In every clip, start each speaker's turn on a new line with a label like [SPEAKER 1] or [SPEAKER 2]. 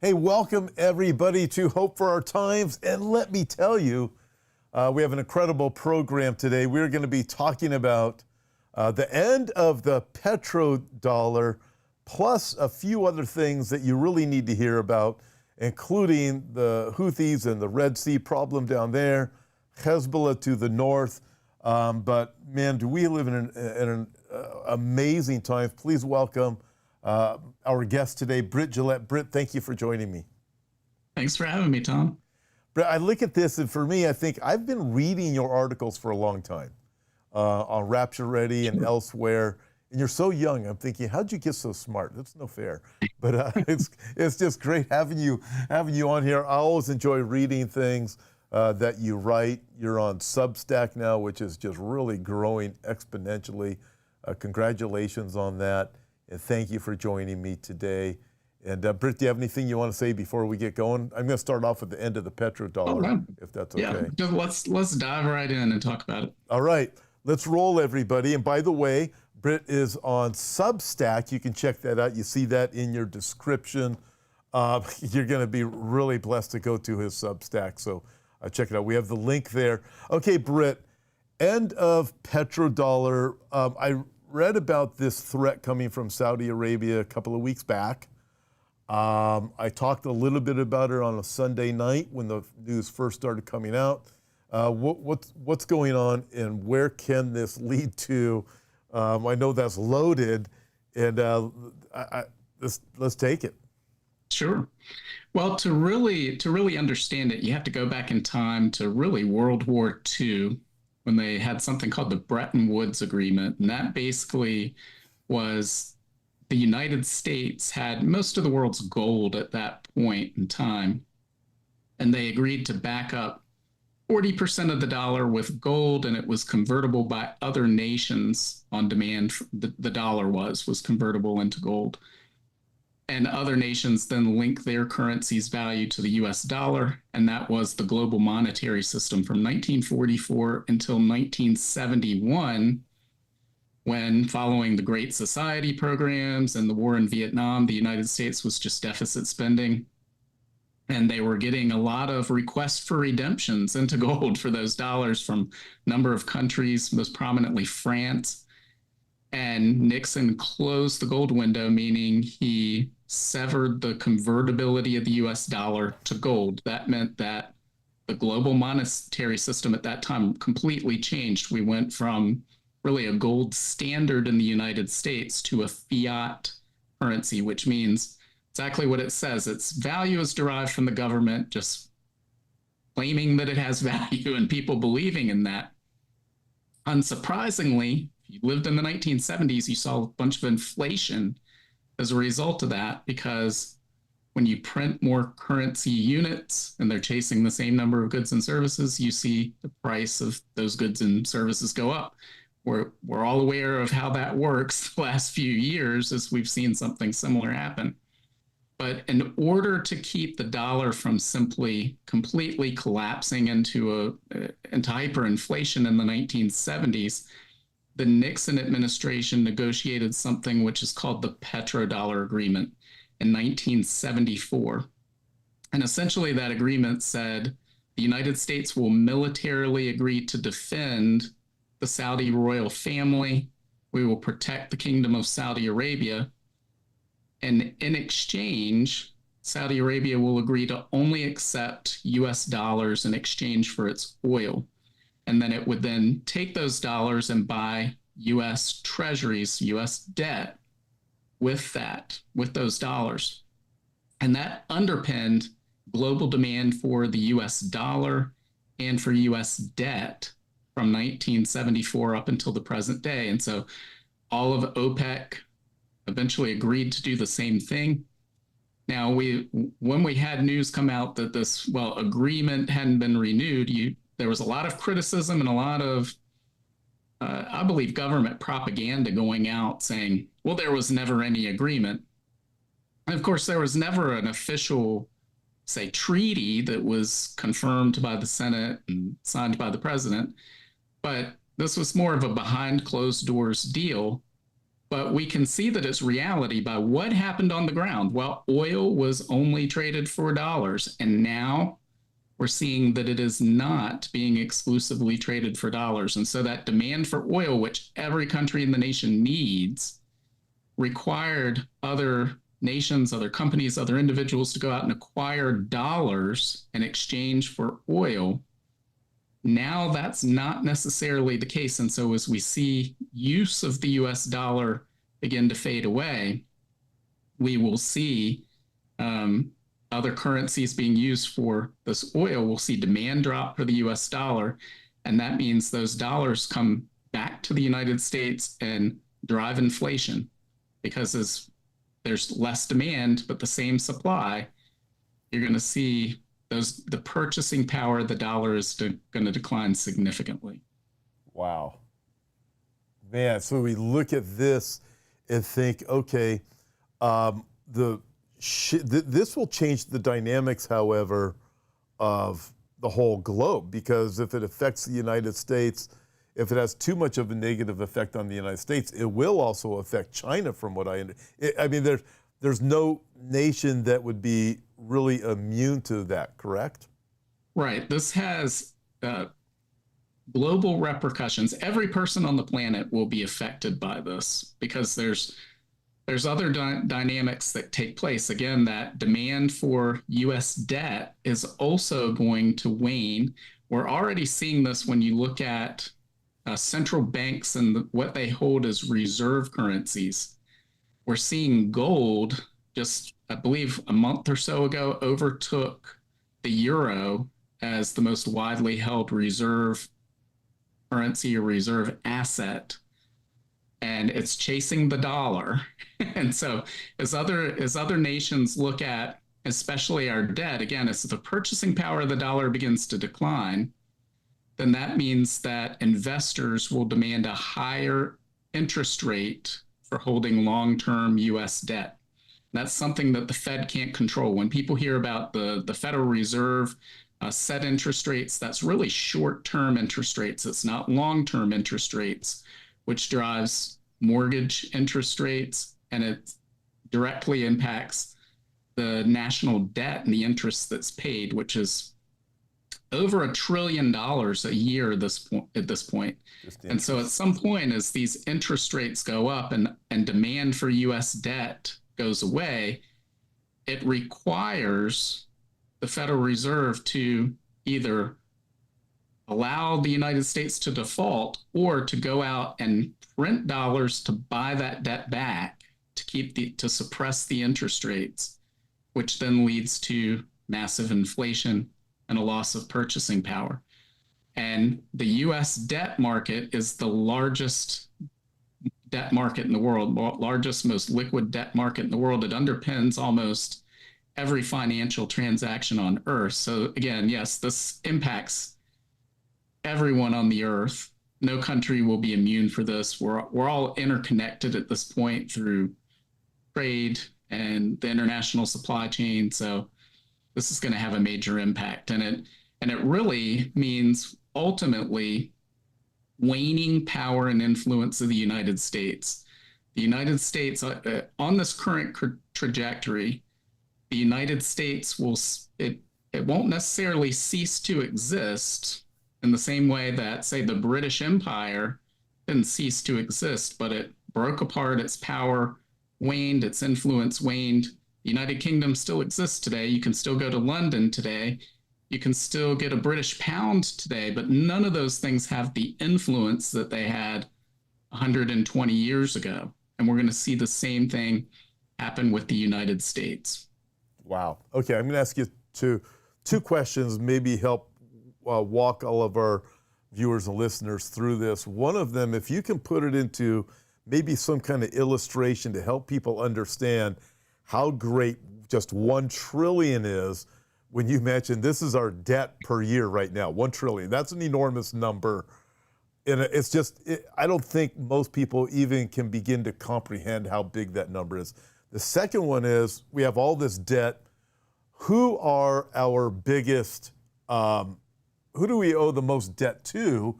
[SPEAKER 1] Hey, welcome everybody to Hope for Our Times. And let me tell you, we have an incredible program today. We're going to be talking about the end of the petrodollar, plus a few other things that you really need to hear about, including the Houthis and the Red Sea problem down there, Hezbollah to the north. But man, do we live in an amazing time. Please welcome our guest today, Britt Gillette. Britt, thank you for joining me.
[SPEAKER 2] Thanks for having me, Tom.
[SPEAKER 1] Britt, I look at this, and for me, I think I've been reading your articles for a long time on Rapture Ready and elsewhere. And you're so young. I'm thinking, how'd you get so smart? That's no fair. But it's just great having you on here. I always enjoy reading things that you write. You're on Substack now, which is just really growing exponentially. Congratulations on that. And thank you for joining me today. And Britt, do you have anything you want to say before we get going? I'm going to start off at the end of the petrodollar, if that's okay.
[SPEAKER 2] Yeah, let's dive right in and talk about it.
[SPEAKER 1] All right, let's roll, everybody. And by the way, Britt is on Substack. You can check that out. You see that in your description. You're going to be really blessed to go to his Substack. So check it out. We have the link there. Okay, Britt, end of petrodollar. I read about this threat coming from Saudi Arabia a couple of weeks back. I talked a little bit about it on a Sunday night when the news first started coming out. What's going on, and where can this lead to? I know that's loaded, and let's take it.
[SPEAKER 2] Sure. Well, to really understand it, you have to go back in time to really World War II, when they had something called the Bretton Woods Agreement. And that basically was the United States had most of the world's gold at that point in time. And they agreed to back up 40% of the dollar with gold, and it was convertible by other nations on demand. The dollar was convertible into gold. And other nations then link their currency's value to the US dollar, and that was the global monetary system from 1944 until 1971, when, following the Great Society programs and the war in Vietnam, the United States was just deficit spending, and they were getting a lot of requests for redemptions into gold for those dollars from a number of countries, most prominently France. And Nixon closed the gold window, meaning he severed the convertibility of the US dollar to gold. That meant that the global monetary system at that time completely changed. We went from really a gold standard in the United States to a fiat currency, which means exactly what it says. Its value is derived from the government just claiming that it has value and people believing in that. Unsurprisingly, if you lived in the 1970s, you saw a bunch of inflation as a result of that, because when you print more currency units and they're chasing the same number of goods and services, you see the price of those goods and services go up. We're all aware of how that works the last few years, as we've seen something similar happen. But in order to keep the dollar from simply completely collapsing into hyperinflation in the 1970s, the Nixon administration negotiated something which is called the petrodollar agreement in 1974. And essentially that agreement said the United States will militarily agree to defend the Saudi royal family. We will protect the Kingdom of Saudi Arabia. And in exchange, Saudi Arabia will agree to only accept US dollars in exchange for its oil. And then it would then take those dollars and buy U.S. treasuries, U.S. debt with those dollars. And that underpinned global demand for the U.S. dollar and for U.S. debt from 1974 up until the present day. And so all of OPEC eventually agreed to do the same thing. Now, when we had news come out that this, agreement hadn't been renewed, there was a lot of criticism and a lot of, I believe, government propaganda going out saying, well, there was never any agreement. And of course, there was never an official, say, treaty that was confirmed by the Senate and signed by the president. But this was more of a behind closed doors deal. But we can see that it's reality by what happened on the ground. Well, oil was only traded for dollars, and now we're seeing that it is not being exclusively traded for dollars. And so that demand for oil, which every country in the nation needs, required other nations, other companies, other individuals to go out and acquire dollars in exchange for oil. Now that's not necessarily the case. And so as we see use of the US dollar begin to fade away, we will see other currencies being used for this oil. We'll see demand drop for the US dollar. And that means those dollars come back to the United States and drive inflation, because as there's less demand, but the same supply, you're going to see the purchasing power of the dollar is going to decline significantly.
[SPEAKER 1] Wow. Man, so we look at this and think, okay, this will change the dynamics, however, of the whole globe, because if it affects the United States, if it has too much of a negative effect on the United States, it will also affect China, from what I understand. I mean, there's no nation that would be really immune to that, correct?
[SPEAKER 2] Right. This has global repercussions. Every person on the planet will be affected by this, because there's other dynamics that take place. Again, that demand for U.S. debt is also going to wane. We're already seeing this when you look at central banks and what they hold as reserve currencies. We're seeing gold, just I believe a month or so ago, overtook the euro as the most widely held reserve currency or reserve asset, and it's chasing the dollar. And so as other nations look at, especially our debt, again, as the purchasing power of the dollar begins to decline, then that means that investors will demand a higher interest rate for holding long-term U.S. debt. That's something that the Fed can't control. When people hear about the Federal Reserve set interest rates, that's really short-term interest rates. It's not long-term interest rates, which drives mortgage interest rates, and it directly impacts the national debt and the interest that's paid, which is over $1 trillion a year at this point. And so at some point, as these interest rates go up and demand for U.S. debt goes away, it requires the Federal Reserve to either allow the United States to default or to go out and print dollars to buy that debt back to suppress the interest rates, which then leads to massive inflation and a loss of purchasing power. And the U.S. debt market is the largest debt market in the world, largest, most liquid debt market in the world. It underpins almost every financial transaction on Earth. So again, yes, this impacts everyone on the Earth. No country will be immune for this. We're all interconnected at this point through trade and the international supply chain. So this is going to have a major impact, and it really means ultimately waning power and influence of the United States. The United States, on this current trajectory, the United States it won't necessarily cease to exist in the same way that, say, the British Empire didn't cease to exist, but it broke apart, its power waned, its influence waned. The United Kingdom still exists today. You can still go to London today. You can still get a British pound today, but none of those things have the influence that they had 120 years ago. And we're going to see the same thing happen with the United States.
[SPEAKER 1] Wow. Okay, I'm going to ask you two questions, maybe help walk all of our viewers and listeners through this. One of them, if you can put it into maybe some kind of illustration to help people understand how great just 1 trillion is, when you mentioned this is our debt per year right now, 1 trillion. That's an enormous number. And it's just, I don't think most people even can begin to comprehend how big that number is. The second one is, we have all this debt. Who are our biggest, who do we owe the most debt to?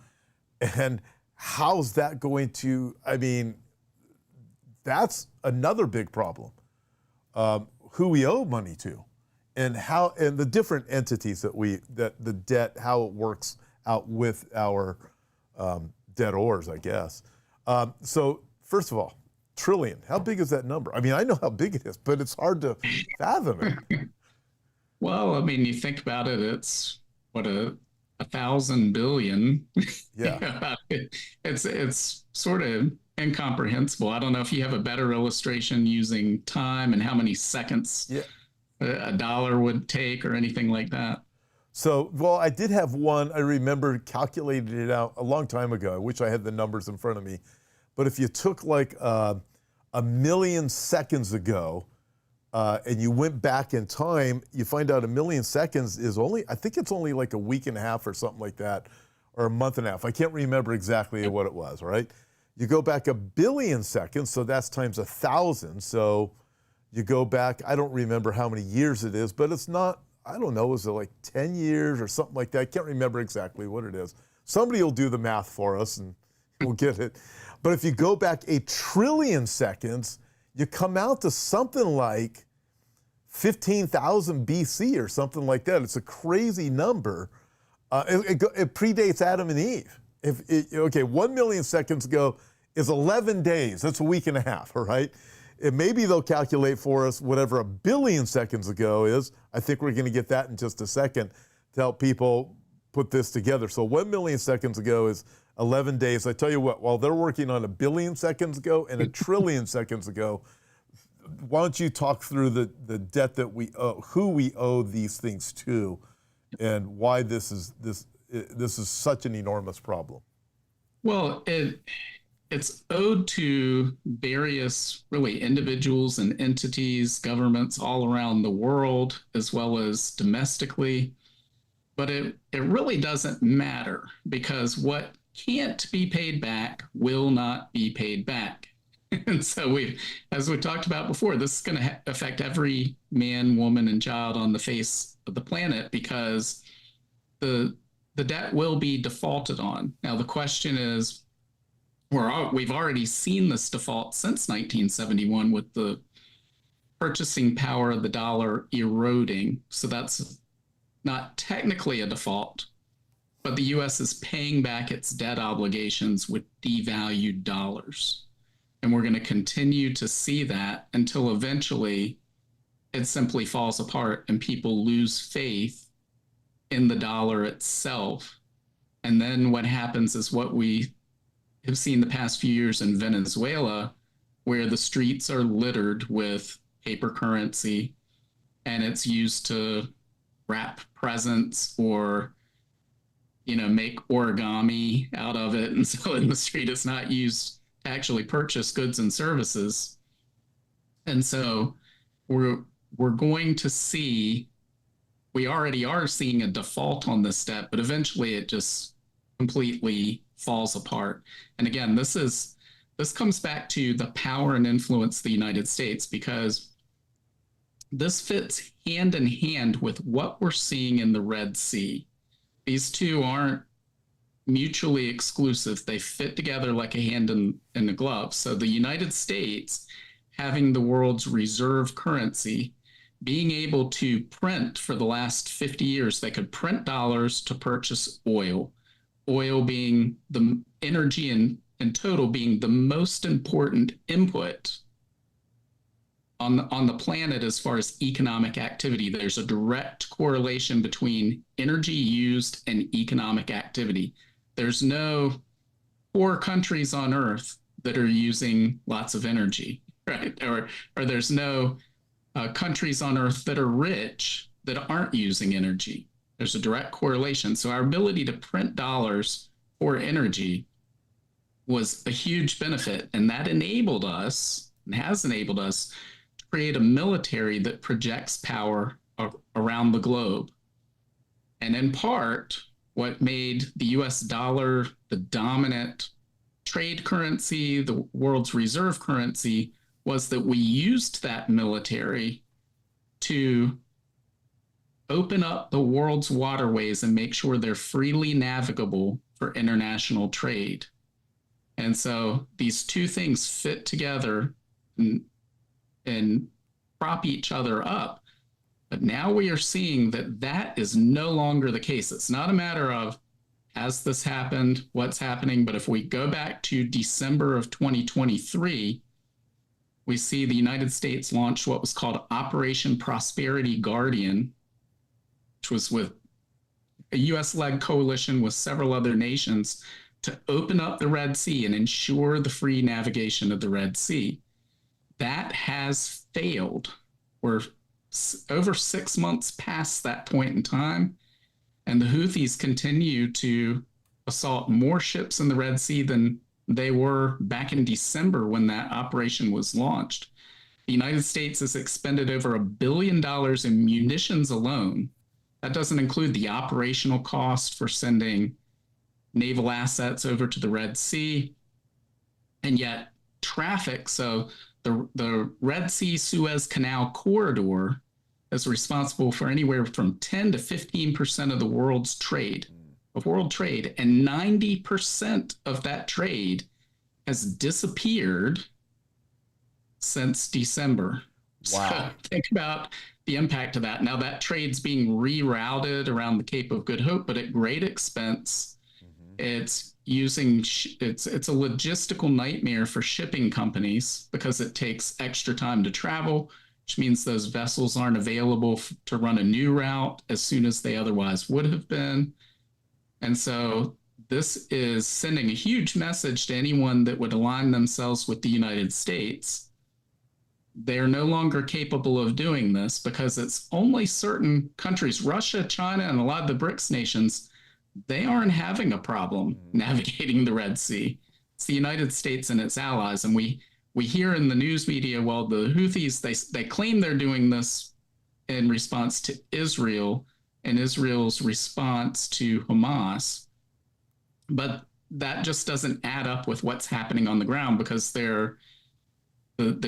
[SPEAKER 1] And how's that going to, I mean, that's another big problem. Who we owe money to, and the different entities that the debt, how it works out with our debtors, I guess. So first of all, trillion. How big is that number? I mean, I know how big it is, but it's hard to fathom it.
[SPEAKER 2] Well, I mean, you think about it, it's what, 1,000 billion.
[SPEAKER 1] Yeah.
[SPEAKER 2] It's sort of incomprehensible. I don't know if you have a better illustration using time and how many seconds
[SPEAKER 1] Yeah.
[SPEAKER 2] a dollar would take or anything like that.
[SPEAKER 1] So, well, I did have one. I remember calculating it out a long time ago. I wish I had the numbers in front of me. But if you took like a million seconds ago and you went back in time, you find out a million seconds is only, I think it's only like a week and a half or something like that, or a month and a half. I can't remember exactly what it was, right? You go back a billion seconds, so that's times 1,000. So you go back, I don't remember how many years it is, but it's not, I don't know, is it like 10 years or something like that? I can't remember exactly what it is. Somebody will do the math for us and we'll get it. But if you go back 1 trillion seconds, you come out to something like 15,000 BC or something like that. It's a crazy number. It predates Adam and Eve. Okay, 1 million seconds ago is 11 days. That's a week and a half, all right? And maybe they'll calculate for us whatever a billion seconds ago is. I think we're going to get that in just a second to help people put this together. So 1 million seconds ago is 11 days. I tell you what, while they're working on a billion seconds ago and 1 trillion seconds ago, why don't you talk through the debt that we owe, who we owe these things to, and why this is such an enormous problem?
[SPEAKER 2] Well, it's owed to various really individuals and entities, governments all around the world, as well as domestically. But it really doesn't matter, because what can't be paid back will not be paid back. And so as we talked about before, this is going to affect every man, woman, and child on the face of the planet, because the debt will be defaulted on. Now, the question is, we've already seen this default since 1971 with the purchasing power of the dollar eroding. So that's not technically a default, but the U.S. is paying back its debt obligations with devalued dollars. And we're going to continue to see that until eventually it simply falls apart and people lose faith in the dollar itself. And then what happens is what we have seen the past few years in Venezuela, where the streets are littered with paper currency and it's used to wrap presents or, make origami out of it. And so in the street, it's not used to actually purchase goods and services. And so we're going to see, we already are seeing a default on this debt, but eventually it just completely falls apart. And again, this comes back to the power and influence of the United States, because this fits hand in hand with what we're seeing in the Red Sea. These two aren't mutually exclusive. They fit together like a hand in a glove. So the United States, having the world's reserve currency, being able to print for the last 50 years, they could print dollars to purchase oil being the energy in total being the most important input on the planet as far as economic activity. There's a direct correlation between energy used and economic activity. There's no poor countries on Earth that are using lots of energy, right? Or there's no countries on Earth that are rich that aren't using energy. There's a direct correlation. So our ability to print dollars for energy was a huge benefit, and that enabled us, and has enabled us, to create a military that projects power around the globe. And in part, what made the US dollar the dominant trade currency, the world's reserve currency, was that we used that military to open up the world's waterways and make sure they're freely navigable for international trade. And so these two things fit together and, and prop each other up. But now we are seeing that that is no longer the case. It's not a matter of, has this happened? What's happening? But if we go back to December of 2023, we see the United States launched what was called Operation Prosperity Guardian, which was with a US-led coalition with several other nations to open up the Red Sea and ensure the free navigation of the Red Sea. That has failed. We're over 6 months past that point in time, and the Houthis continue to assault more ships in the Red Sea than they were back in December when that operation was launched. The United States has expended over $1 billion in munitions alone. That doesn't include the operational cost for sending naval assets over to the Red Sea. And yet traffic, so the Red Sea Suez Canal corridor is responsible for anywhere from 10 to 15% of the world's trade, and 90% of that trade has disappeared since December.
[SPEAKER 1] Wow.
[SPEAKER 2] So think about the impact of that. Now that trade's being rerouted around the Cape of Good Hope, but at great expense. It's using, it's a logistical nightmare for shipping companies because it takes extra time to travel, which means those vessels aren't available to run a new route as soon as they otherwise would have been. And so this is sending a huge message to anyone that would align themselves with the United States. They're no longer capable of doing this because it's only certain countries, Russia, China, and a lot of the BRICS nations, they aren't having a problem navigating the Red Sea. It's the United States and its allies. And we hear in the news media, well, the Houthis, they claim they're doing this in response to Israel and Israel's response to Hamas. But that just doesn't add up with what's happening on the ground because the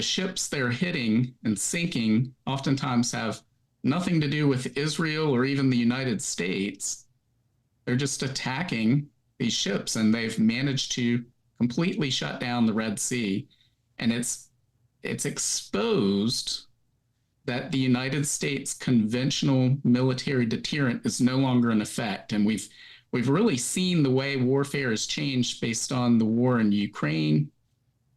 [SPEAKER 2] ships they're hitting and sinking oftentimes have nothing to do with Israel or even the United States. They're just attacking these ships, and they've managed to completely shut down the Red Sea. And it's exposed that the United States conventional military deterrent is no longer in effect. And we've really seen the way warfare has changed based on the war in Ukraine.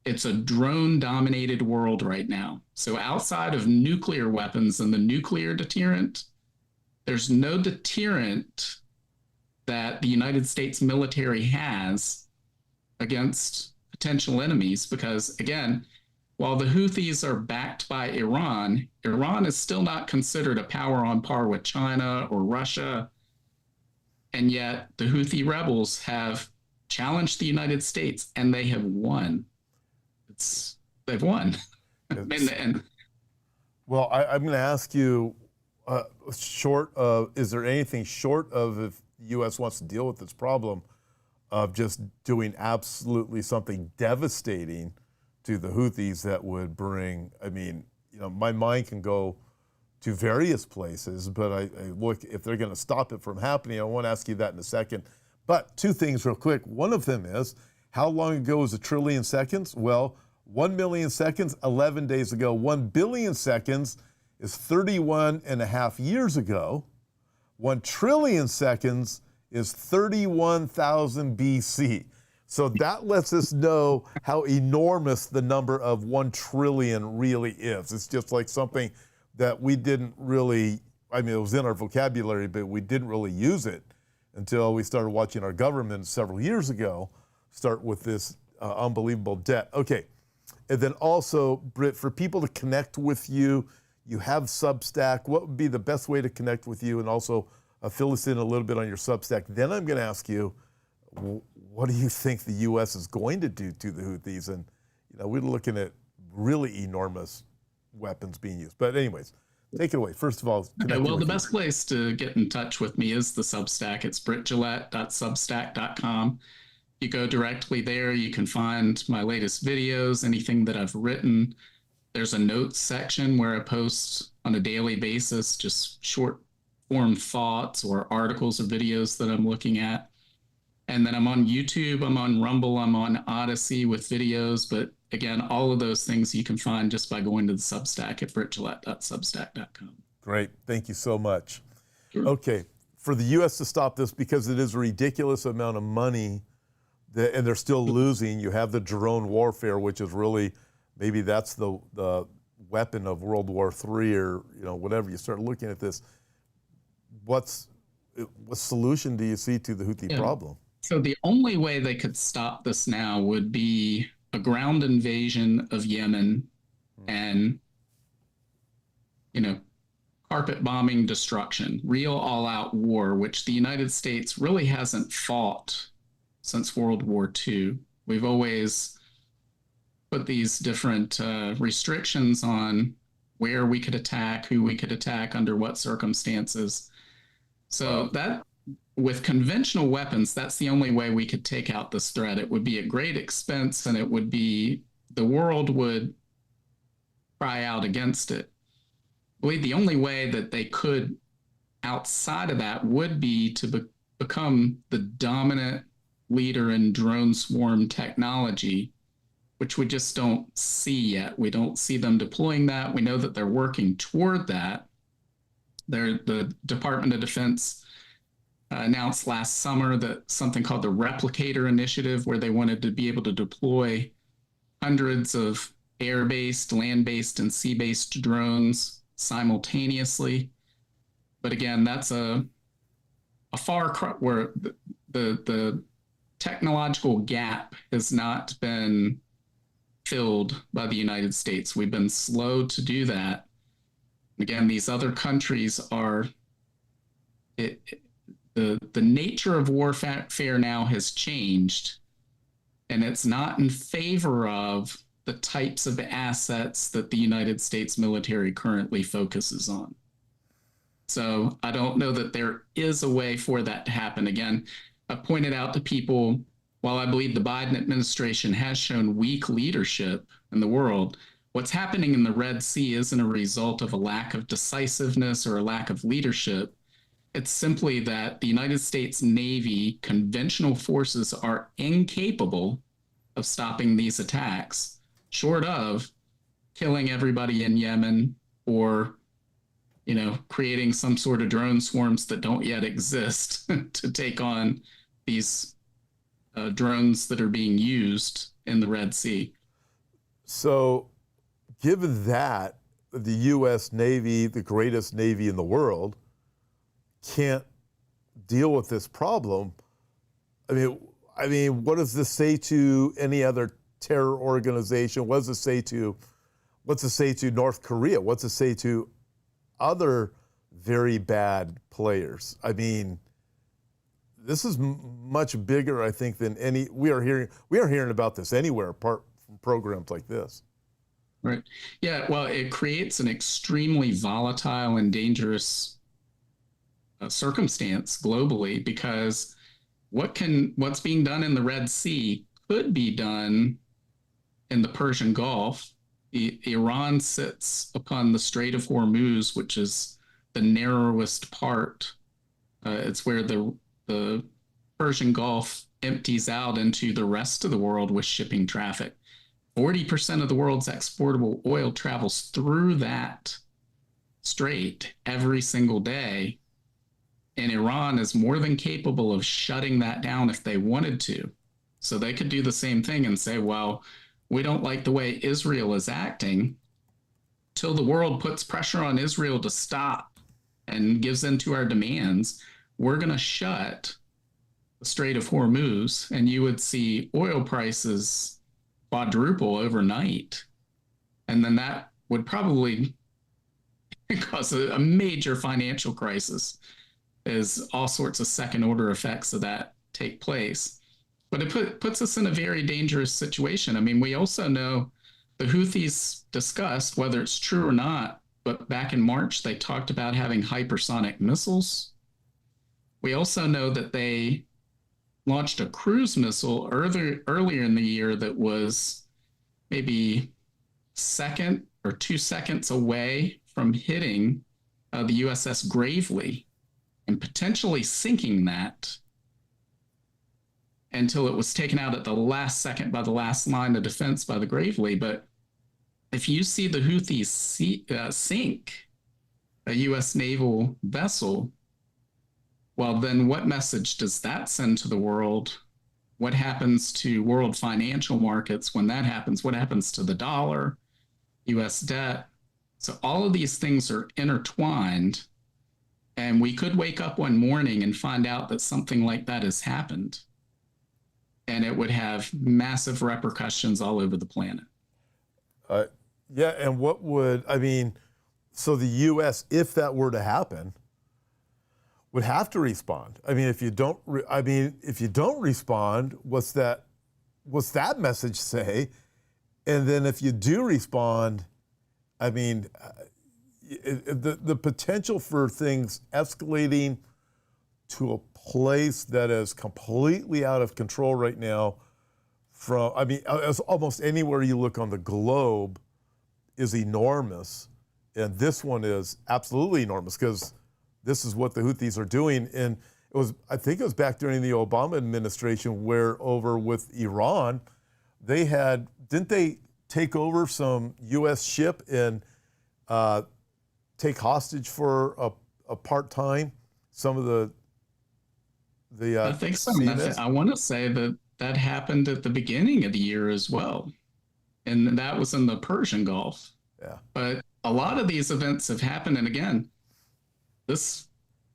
[SPEAKER 2] It's a drone-dominated world right now. So outside of nuclear weapons and the nuclear deterrent, there's no deterrent that the United States military has against potential enemies because, again, while the Houthis are backed by Iran, Iran is still not considered a power on par with China or Russia. And yet the Houthi rebels have challenged the United States and they have won. They've won.
[SPEAKER 1] Well, I'm going to ask you, is there anything short of, if the U.S. wants to deal with this problem, of just doing absolutely something devastating to the Houthis that would bring, my mind can go to various places, but I look, if they're going to stop it from happening, I want to ask you that in a second. But two things real quick. One of them is, how long ago was 1 trillion seconds? Well, 1 million seconds, 11 days ago. 1 billion seconds is 31 and a half years ago. 1 trillion seconds is 31,000 BC. So that lets us know how enormous the number of 1 trillion really is. It's just like something that we didn't really, it was in our vocabulary, but we didn't really use it until we started watching our government several years ago start with this unbelievable debt. Okay, and then also, Britt, for people to connect with you, you have Substack. What would be the best way to connect with you? And also fill us in a little bit on your Substack. Then I'm going to ask you, what do you think the U.S. is going to do to the Houthis? And we're looking at really enormous weapons being used. But anyways, take it away. First of all,
[SPEAKER 2] the best place to get in touch with me is the Substack. It's brittgillette.substack.com. You go directly there. You can find my latest videos, anything that I've written. There's a notes section where I post on a daily basis just short form thoughts or articles or videos that I'm looking at. And then I'm on YouTube, I'm on Rumble, I'm on Odyssey with videos, but again, all of those things you can find just by going to the Substack at brittgillette.substack.com.
[SPEAKER 1] Great. Thank you so much.
[SPEAKER 2] Sure.
[SPEAKER 1] Okay. For the U.S. to stop this, because it is a ridiculous amount of money, and they're still losing, you have the drone warfare, which is really, maybe that's the weapon of World War III, or whatever. You start looking at this. What solution do you see to the Houthi problem?
[SPEAKER 2] So the only way they could stop this now would be a ground invasion of Yemen and, carpet bombing destruction, real all-out war, which the United States really hasn't fought since World War II. We've always put these different restrictions on where we could attack, who we could attack, under what circumstances. So that, with conventional weapons, that's the only way we could take out this threat. It would be at great expense, and the world would cry out against it. I believe the only way that they could, outside of that, would be to become the dominant leader in drone swarm technology, which we just don't see yet. We don't see them deploying that. We know that they're working toward that. The Department of Defense announced last summer that something called the Replicator Initiative, where they wanted to be able to deploy hundreds of air-based, land-based, and sea-based drones simultaneously. But again, that's a far cry, where the technological gap has not been filled by the United States. We've been slow to do that. Again, these other countries are, the nature of warfare now has changed, and it's not in favor of the types of assets that the United States military currently focuses on. So I don't know that there is a way for that to happen. Again, I pointed out to people, while I believe the Biden administration has shown weak leadership in the world, what's happening in the Red Sea isn't a result of a lack of decisiveness or a lack of leadership. It's simply that the United States Navy conventional forces are incapable of stopping these attacks, short of killing everybody in Yemen or, creating some sort of drone swarms that don't yet exist to take on these drones that are being used in the Red Sea.
[SPEAKER 1] So, given that the U.S. Navy, the greatest Navy in the world, can't deal with this problem, I mean, what does this say to any other terror organization? What does it say to North Korea? What's it say to other very bad players? I mean, this is much bigger, I think, than any. We are hearing about this anywhere apart from programs like this.
[SPEAKER 2] Right. Yeah. Well, it creates an extremely volatile and dangerous circumstance globally, because what's being done in the Red Sea could be done in the Persian Gulf. Iran sits upon the Strait of Hormuz, which is the narrowest part. It's where the Persian Gulf empties out into the rest of the world with shipping traffic. 40% of the world's exportable oil travels through that strait every single day. And Iran is more than capable of shutting that down if they wanted to. So they could do the same thing and say, well, we don't like the way Israel is acting. Till the world puts pressure on Israel to stop and gives in to our demands, we're going to shut the Strait of Hormuz, and you would see oil prices quadruple overnight. And then that would probably cause a major financial crisis, as all sorts of second order effects of that take place. But it puts us in a very dangerous situation. I mean, we also know the Houthis discussed, whether it's true or not, but back in March, they talked about having hypersonic missiles. We also know that they launched a cruise missile earlier in the year that was maybe second or 2 seconds away from hitting the USS Gravely and potentially sinking that. until it was taken out at the last second by the last line of defense by the Gravely. But if you see the Houthis sink a U.S. naval vessel, well, then what message does that send to the world? What happens to world financial markets when that happens? What happens to the dollar, U.S. debt? So all of these things are intertwined. And we could wake up one morning and find out that something like that has happened. And it would have massive repercussions all over the planet.
[SPEAKER 1] Yeah, and what would, I mean, so the U.S., if that were to happen, would have to respond. I mean, if you don't respond, what's that message say? And then if you do respond, I mean, the potential for things escalating to a place that is completely out of control right now as almost anywhere you look on the globe is enormous. And this one is absolutely enormous because this is what the Houthis are doing. And I think it was back during the Obama administration where over with Iran, didn't they take over some U.S. ship and take hostage for a part-time some of the
[SPEAKER 2] I think so. I want to say that happened at the beginning of the year as well. And that was in the Persian Gulf.
[SPEAKER 1] Yeah.
[SPEAKER 2] But a lot of these events have happened. And again, these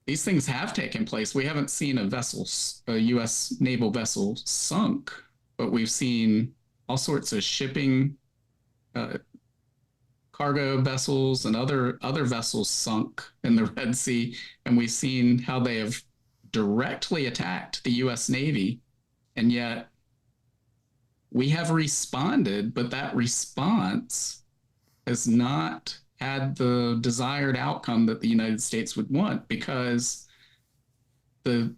[SPEAKER 2] things have taken place. We haven't seen a U.S. naval vessel sunk, but we've seen all sorts of shipping, cargo vessels and other vessels sunk in the Red Sea. And we've seen how they have directly attacked the U.S. Navy. And yet we have responded, but that response has not had the desired outcome that the United States would want, because the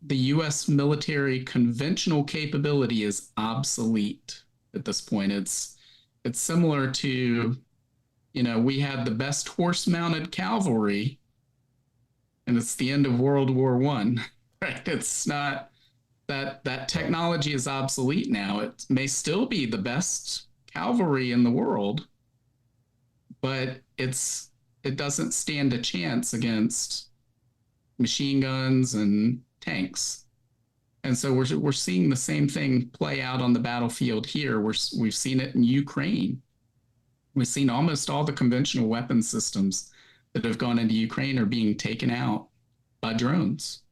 [SPEAKER 2] U.S. military conventional capability is obsolete at this point. It's similar to, we had the best horse-mounted cavalry, and it's the end of World War I, right? It's not that technology is obsolete now. It may still be the best cavalry in the world, but it doesn't stand a chance against machine guns and tanks. And so we're seeing the same thing play out on the battlefield here. We've seen it in Ukraine. We've seen almost all the conventional weapon systems that have gone into Ukraine are being taken out by drones.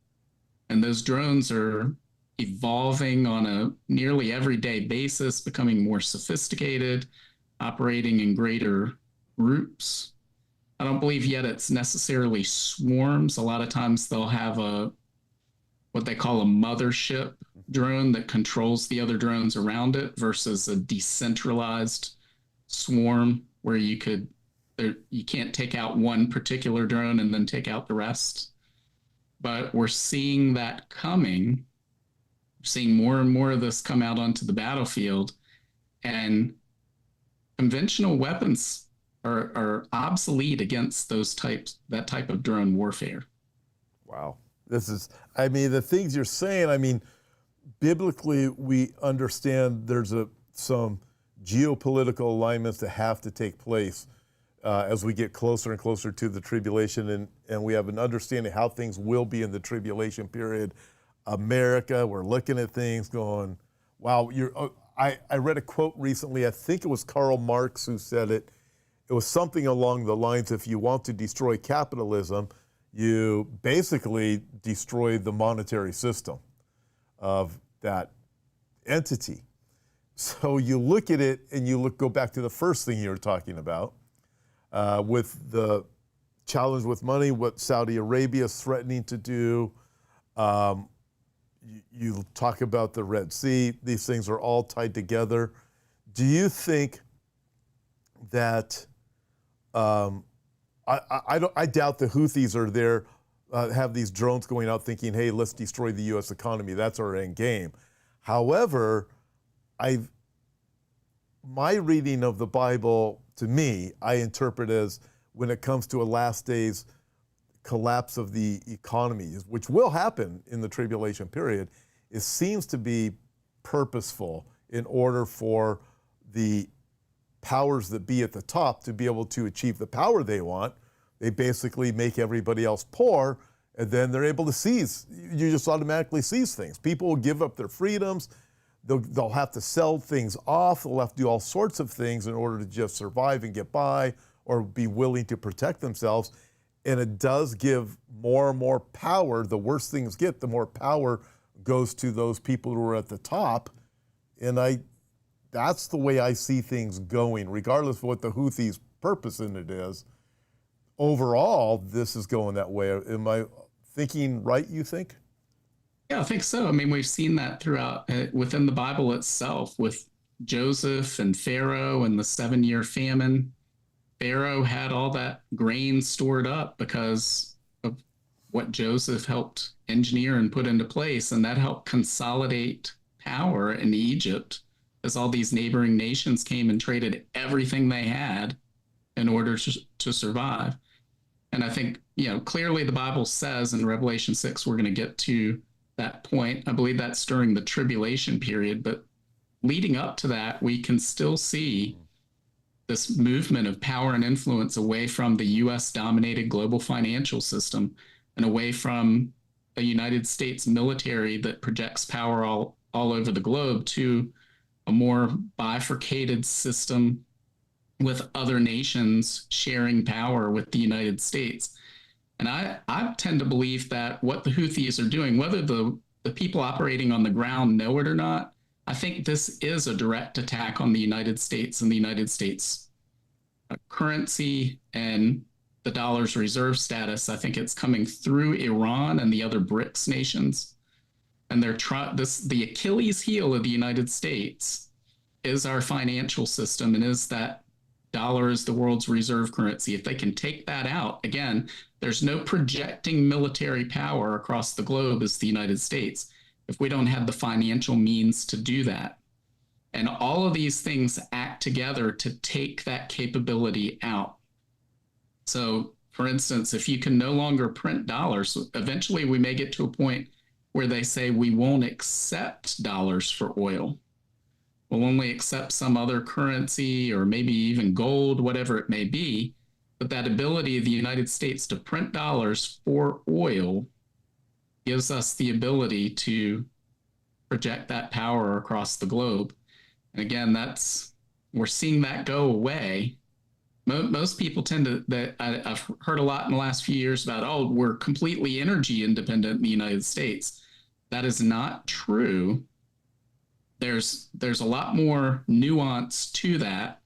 [SPEAKER 2] And those drones are evolving on a nearly everyday basis, becoming more sophisticated, operating in greater groups. I don't believe yet it's necessarily swarms. A lot of times they'll have what they call a mothership drone that controls the other drones around it versus a decentralized swarm where you can't take out one particular drone and then take out the rest. But we're seeing that coming. We're seeing more and more of this come out onto the battlefield, and conventional weapons are obsolete against that type of drone warfare.
[SPEAKER 1] Wow. The things you're saying, biblically, we understand there's some geopolitical alignments that have to take place as we get closer and closer to the tribulation, and we have an understanding how things will be in the tribulation period. America, we're looking at things going, wow. I read a quote recently, I think it was Karl Marx who said it. It was something along the lines, if you want to destroy capitalism, you basically destroy the monetary system of that entity. So you look at it and go back to the first thing you were talking about with the challenge with money, what Saudi Arabia is threatening to do. You talk about the Red Sea. These things are all tied together. Do you think that I doubt the Houthis are there, have these drones going out thinking, hey, let's destroy the U.S. economy. That's our end game. However, my reading of the Bible, to me, I interpret as when it comes to a last days collapse of the economy, which will happen in the tribulation period, it seems to be purposeful in order for the powers that be at the top to be able to achieve the power they want. They basically make everybody else poor, and then they're able to seize. You just automatically seize things. People will give up their freedoms. They'll have to sell things off. They'll have to do all sorts of things in order to just survive and get by, or be willing to protect themselves. And it does give more and more power. The worse things get, the more power goes to those people who are at the top. And that's the way I see things going, regardless of what the Houthis' purpose in it is. Overall, this is going that way. Am I thinking right, you think?
[SPEAKER 2] Yeah, I think so. I mean, we've seen that throughout within the Bible itself with Joseph and Pharaoh and the 7-year famine. Pharaoh had all that grain stored up because of what Joseph helped engineer and put into place, and that helped consolidate power in Egypt as all these neighboring nations came and traded everything they had in order to survive. And I think, clearly the Bible says in Revelation 6, we're going to get to that point. I believe that's during the tribulation period, but leading up to that, we can still see this movement of power and influence away from the U.S. dominated global financial system and away from a United States military that projects power all over the globe to a more bifurcated system with other nations sharing power with the United States. And I tend to believe that what the Houthis are doing, whether the people operating on the ground know it or not, I think this is a direct attack on the United States and the United States currency and the dollar's reserve status. I think it's coming through Iran and the other BRICS nations. And they're the Achilles heel of the United States is our financial system, and is that dollar is the world's reserve currency. If they can take that out, again, there's no projecting military power across the globe as the United States if we don't have the financial means to do that. And all of these things act together to take that capability out. So, for instance, if you can no longer print dollars, eventually we may get to a point where they say we won't accept dollars for oil. We'll only accept some other currency or maybe even gold, whatever it may be. But that ability of the United States to print dollars for oil gives us the ability to project that power across the globe. And again, we're seeing that go away. Most people I've heard a lot in the last few years about, we're completely energy independent in the United States. That is not true. There's a lot more nuance to that,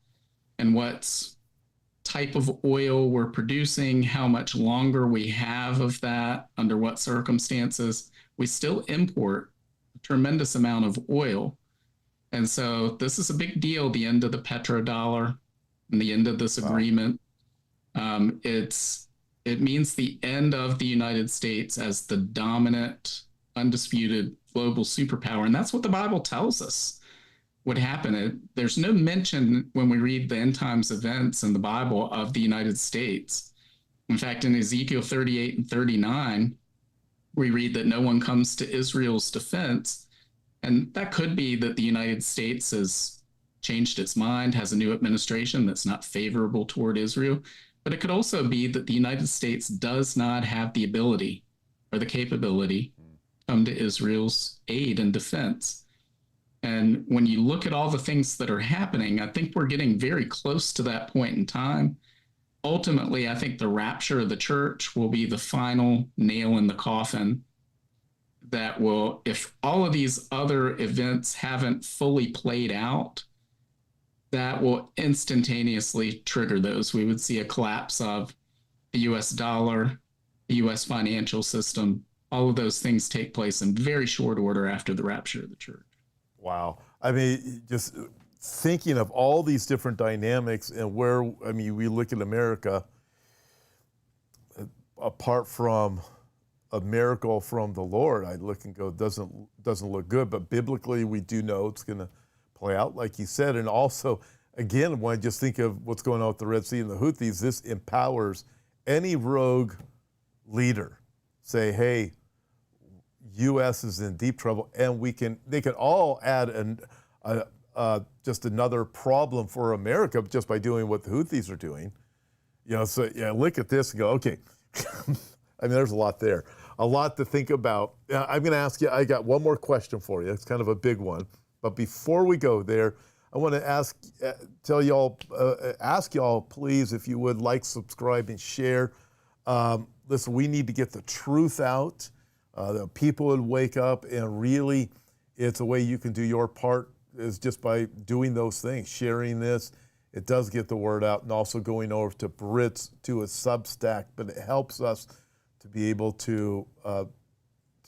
[SPEAKER 2] and what type of oil we're producing, how much longer we have of that, under what circumstances. We still import a tremendous amount of oil. And so this is a big deal, the end of the petrodollar and the end of this agreement. It means the end of the United States as the dominant, undisputed global superpower. And that's what the Bible tells us would happen. There's no mention when we read the end times events in the Bible of the United States. In fact, in Ezekiel 38 and 39, we read that no one comes to Israel's defense. And that could be that the United States has changed its mind, has a new administration that's not favorable toward Israel. But it could also be that the United States does not have the ability or the capability to come to Israel's aid and defense. And when you look at all the things that are happening, I think we're getting very close to that point in time. Ultimately, I think the rapture of the church will be the final nail in the coffin that will, if all of these other events haven't fully played out, that will instantaneously trigger those. We would see a collapse of the US dollar, the US financial system. All of those things take place in very short order after the rapture of the church.
[SPEAKER 1] Wow. I mean, just thinking of all these different dynamics and we look at America, apart from a miracle from the Lord, I look and go, doesn't look good. But biblically, we do know it's going to play out like you said. And also, again, when I just think of what's going on with the Red Sea and the Houthis, this empowers any rogue leader. Say, hey, U.S. is in deep trouble, and they can all add just another problem for America just by doing what the Houthis are doing. So look at this and go, okay. I mean, there's a lot there, a lot to think about. I'm going to ask you, I got one more question for you. It's kind of a big one. But before we go there, I want to ask y'all, please, if you would like, subscribe, and share. Listen, we need to get the truth out. The people would wake up, and really, it's a way you can do your part is just by doing those things, sharing this. It does get the word out, and also going over to Britt's, to a Substack, but it helps us to be able to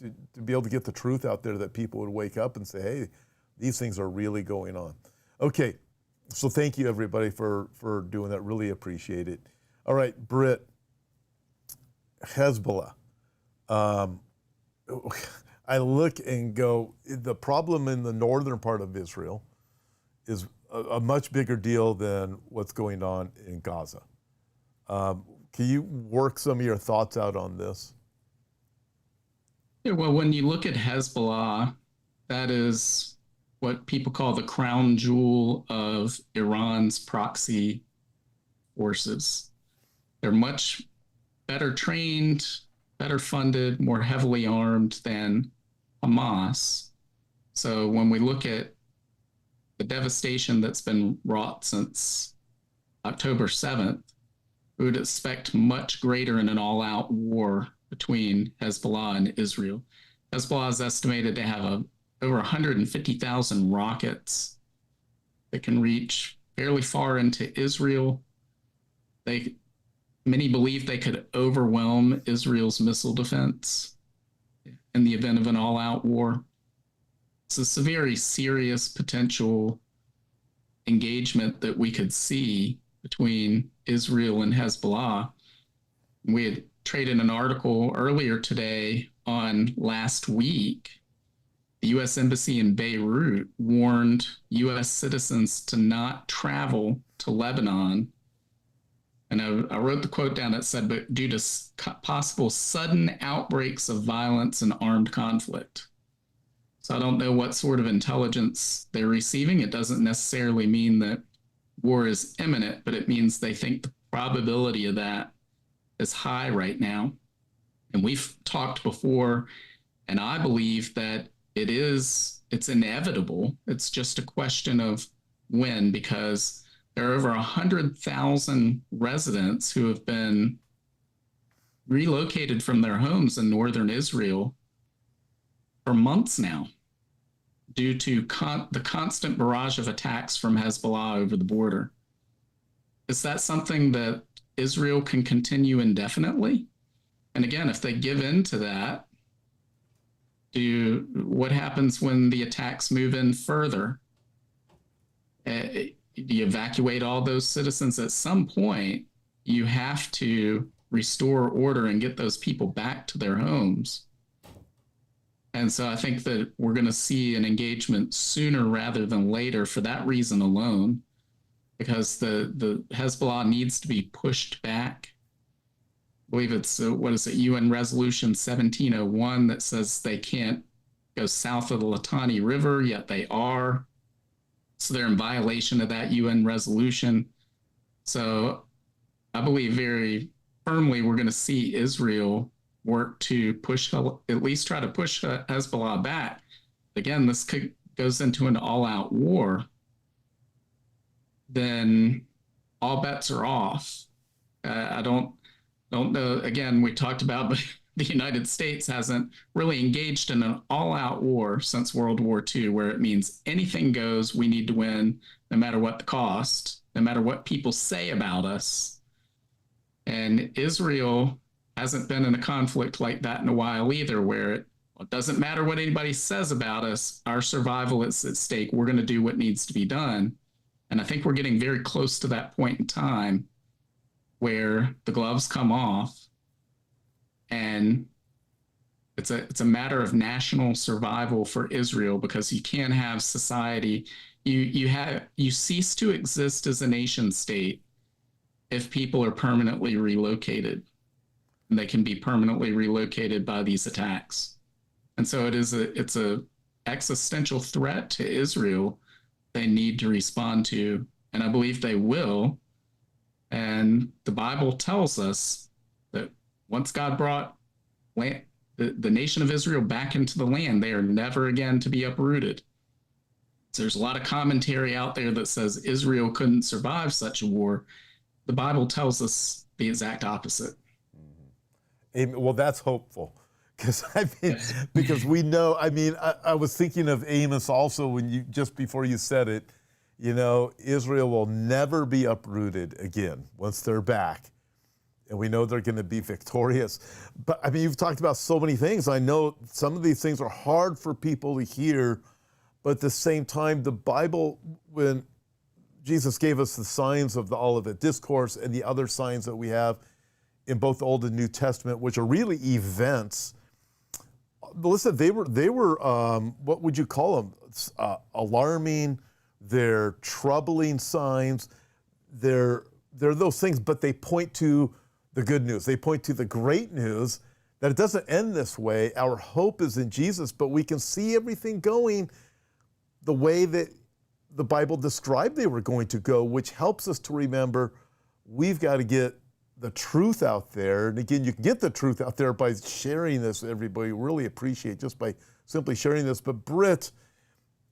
[SPEAKER 1] get the truth out there, that people would wake up and say, hey, these things are really going on. Okay, so thank you, everybody, for doing that. Really appreciate it. All right, Britt, Hezbollah. I look and go, the problem in the northern part of Israel is a much bigger deal than what's going on in Gaza. Can you work some of your thoughts out on this?
[SPEAKER 2] Yeah, well, when you look at Hezbollah, that is what people call the crown jewel of Iran's proxy forces. They're much better trained, better funded, more heavily armed than Hamas. So when we look at the devastation that's been wrought since October 7th, we would expect much greater in an all-out war between Hezbollah and Israel. Hezbollah is estimated to have over 150,000 rockets that can reach fairly far into Israel. Many believe they could overwhelm Israel's missile defense in the event of an all-out war. So it's a very serious potential engagement that we could see between Israel and Hezbollah. We had traded an article earlier today on last week. The U.S. Embassy in Beirut warned U.S. citizens to not travel to Lebanon. And I wrote the quote down that said, but due to possible sudden outbreaks of violence and armed conflict. So I don't know what sort of intelligence they're receiving. It doesn't necessarily mean that war is imminent, but it means they think the probability of that is high right now. And we've talked before, and I believe that it's inevitable. It's just a question of when, because there are over 100,000 residents who have been relocated from their homes in northern Israel for months now due to the constant barrage of attacks from Hezbollah over the border. Is that something that Israel can continue indefinitely? And again, if they give in to that, what happens when the attacks move in further? You evacuate all those citizens. At some point, you have to restore order and get those people back to their homes. And so I think that we're going to see an engagement sooner rather than later for that reason alone, because the Hezbollah needs to be pushed back. I believe it's, UN Resolution 1701 that says they can't go south of the Litani River, yet they are. So they're in violation of that UN resolution. So I believe very firmly we're going to see Israel work to at least try to push Hezbollah back. Again, this goes into an all-out war. Then all bets are off. I don't know. Again, we talked about, but the United States hasn't really engaged in an all-out war since World War II, where it means anything goes, we need to win, no matter what the cost, no matter what people say about us. And Israel hasn't been in a conflict like that in a while either, where it doesn't matter what anybody says about us, our survival is at stake. We're going to do what needs to be done. And I think we're getting very close to that point in time where the gloves come off, and it's a matter of national survival for Israel, because you can't have society. You cease to exist as a nation state if people are permanently relocated, and they can be permanently relocated by these attacks. And so it's a existential threat to Israel they need to respond to, and I believe they will. And the Bible tells us that once God brought the nation of Israel back into the land, they are never again to be uprooted. So there's a lot of commentary out there that says Israel couldn't survive such a war. The Bible tells us the exact opposite.
[SPEAKER 1] Well, that's hopeful. Because we know, I was thinking of Amos also just before you said it, Israel will never be uprooted again once they're back. And we know they're going to be victorious. But you've talked about so many things. I know some of these things are hard for people to hear, but at the same time, the Bible, when Jesus gave us the signs of the Olivet Discourse and the other signs that we have in both the Old and New Testament, which are really events. Listen, they were what would you call them? Alarming. They're troubling signs. They're those things, but they point to the good news. They point to the great news that it doesn't end this way. Our hope is in Jesus, but we can see everything going the way that the Bible described they were going to go, which helps us to remember we've got to get the truth out there. And again, you can get the truth out there by sharing this with everybody. Really appreciate just by simply sharing this. But Britt,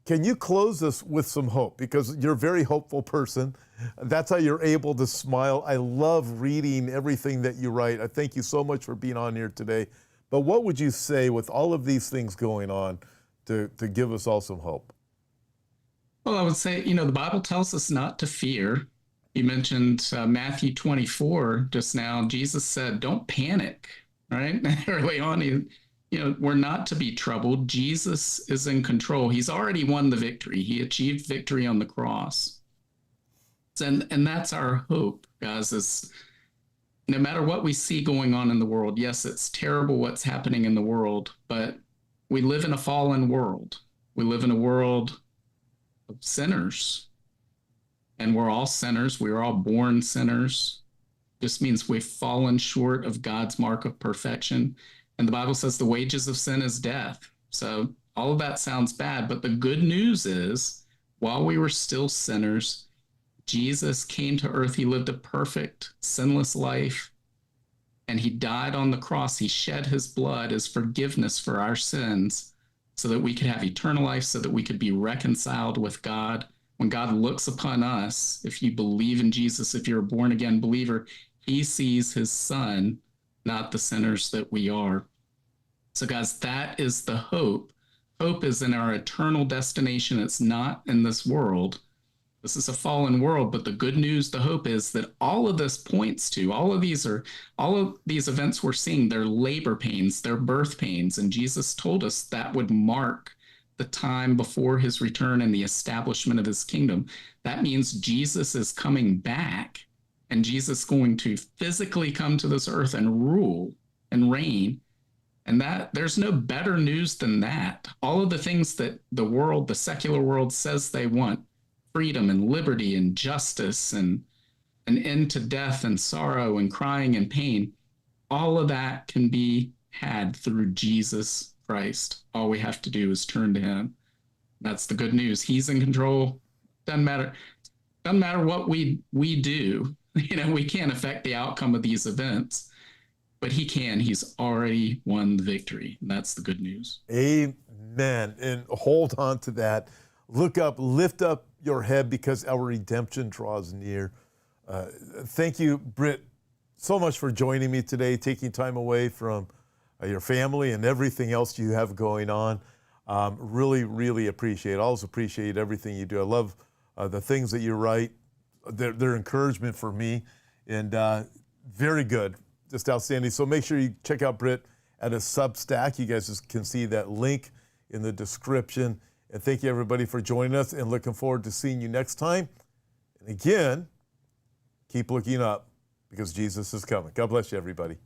[SPEAKER 1] can you close this with some hope? Because you're a very hopeful person. That's how you're able to smile. I love reading everything that you write. I thank you so much for being on here today. But what would you say with all of these things going on to give us all some hope?
[SPEAKER 2] Well, I would say, the Bible tells us not to fear. You mentioned Matthew 24 just now. Jesus said, don't panic, right? Early on, we're not to be troubled. Jesus is in control. He's already won the victory. He achieved victory on the cross. And that's our hope, guys, is no matter what we see going on in the world, yes, it's terrible what's happening in the world, but we live in a fallen world. We live in a world of sinners. And we're all sinners. We were all born sinners. This means we've fallen short of God's mark of perfection. And the Bible says the wages of sin is death. So all of that sounds bad. But the good news is, while we were still sinners, Jesus came to earth. He lived a perfect, sinless life. And he died on the cross. He shed his blood as forgiveness for our sins so that we could have eternal life, so that we could be reconciled with God. When God looks upon us, if you believe in Jesus, if you're a born-again believer, he sees his son, not the sinners that we are. So guys, that is the hope. Hope is in our eternal destination. It's not in this world. This is a fallen world, but the good news, the hope is that all of this points to, all of these events we're seeing, they're labor pains, they're birth pains, and Jesus told us that would mark the time before his return and the establishment of his kingdom. That means Jesus is coming back, and Jesus is going to physically come to this earth and rule and reign. And that there's no better news than that. All of the things that the world, the secular world, says they want, freedom and liberty and justice and an end to death and sorrow and crying and pain, all of that can be had through Jesus Christ. All we have to do is turn to him. That's the good news. He's in control. Doesn't matter what we do. We can't affect the outcome of these events, but he can. He's already won the victory. And that's the good news.
[SPEAKER 1] Amen. And hold on to that. Look up, lift up your head, because our redemption draws near. Thank you, Britt, so much for joining me today, taking time away from your family and everything else you have going on. Really, really appreciate it. Always appreciate everything you do. I love the things that you write. They're encouragement for me, and very good, just outstanding. So make sure you check out Britt at a Substack. You guys can see that link in the description. And thank you, everybody, for joining us, and looking forward to seeing you next time. And again, keep looking up, because Jesus is coming. God bless you, everybody.